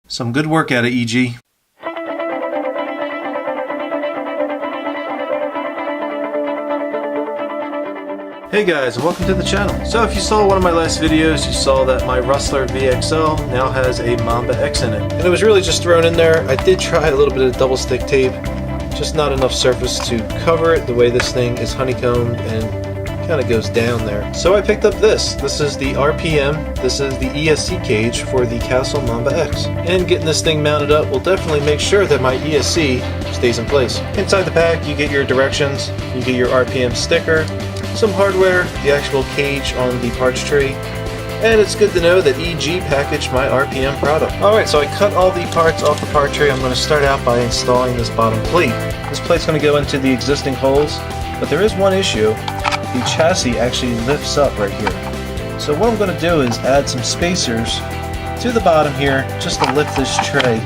Some good work out of EG. Hey guys, and welcome to the channel. So if you saw one of my last videos, you saw that my Rustler VXL now has a Mamba X in it. And it was really just thrown in there. I did try a little bit of double stick tape, just not enough surface to cover it the way this thing is honeycombed and kind of goes down there. So I picked up this. This is the RPM. This is the ESC cage for the Castle Mamba X. And getting this thing mounted up will definitely make sure that my ESC stays in place. Inside the pack you get your directions, you get your RPM sticker, some hardware, the actual cage on the parts tree, and it's good to know that EG packaged my RPM product. Alright, so I cut all the parts off the part tree. I'm going to start out by installing this bottom plate. This plate's going to go into the existing holes, but there is one issue. The chassis actually lifts up right here. So what I'm going to do is add some spacers to the bottom here just to lift this tray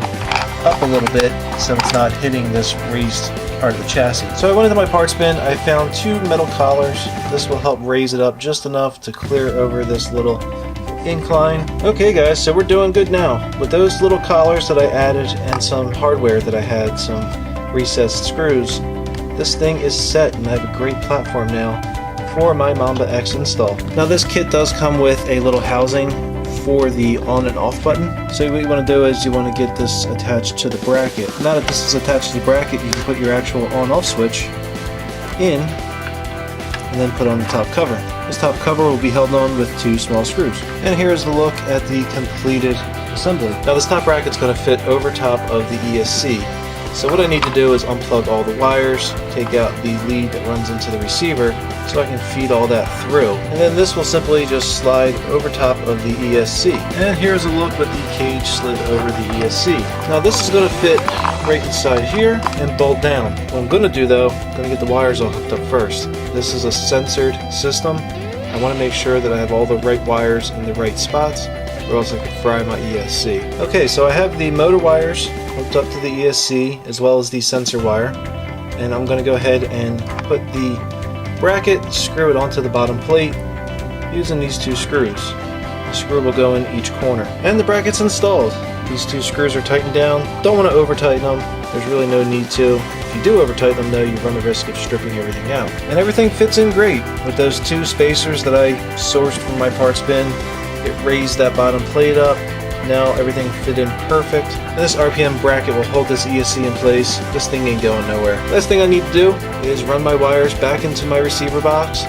up a little bit so it's not hitting this raised part of the chassis. So I went into my parts bin, I found two metal collars. This will help raise it up just enough to clear over this little incline. Okay guys, so we're doing good now. With those little collars that I added and some hardware that I had, some recessed screws, this thing is set and I have a great platform now for my Mamba X install. Now this kit does come with a little housing for the on and off button. So what you want to do is you want to get this attached to the bracket. Now that this is attached to the bracket, you can put your actual on-off switch in and then put on the top cover. This top cover will be held on with two small screws. And here's the look at the completed assembly. Now this top bracket's going to fit over top of the ESC. So what I need to do is unplug all the wires, take out the lead that runs into the receiver so I can feed all that through. And then this will simply just slide over top of the ESC. And here's a look with the cage slid over the ESC. Now this is going to fit right inside here and bolt down. What I'm going to do though, I'm going to get the wires all hooked up first. This is a censored system. I want to make sure that I have all the right wires in the right spots, or else I could fry my ESC. Okay, so I have the motor wires hooked up to the ESC as well as the sensor wire, and I'm going to go ahead and put the bracket, screw it onto the bottom plate using these two screws. The screw will go in each corner. And the bracket's installed. These two screws are tightened down. Don't want to over tighten them. There's really no need to. If you do over tighten them though, you run the risk of stripping everything out. And everything fits in great. With those two spacers that I sourced from my parts bin, it raised that bottom plate up. Now everything fit in perfect. And this RPM bracket will hold this ESC in place. This thing ain't going nowhere. Last thing I need to do is run my wires back into my receiver box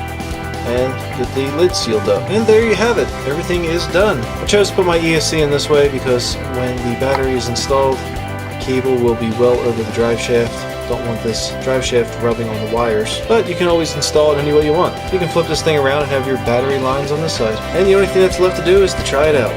and get the lid sealed up. And there you have it. Everything is done. I chose to put my ESC in this way because when the battery is installed, the cable will be well over the drive shaft. Don't want this drive shaft rubbing on the wires, but you can always install it any way you want. You can flip this thing around and have your battery lines on this side. And the only thing that's left to do is to try it out.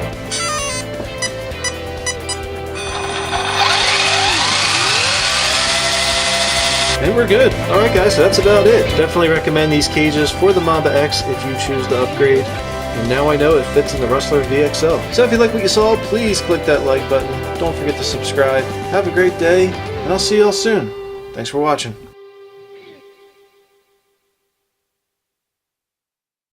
And we're good. Alright guys, so that's about it. Definitely recommend these cages for the Mamba X if you choose to upgrade. And now I know it fits in the Rustler VXL. So if you like what you saw, please click that like button. Don't forget to subscribe. Have a great day, and I'll see you all soon. Thanks for watching.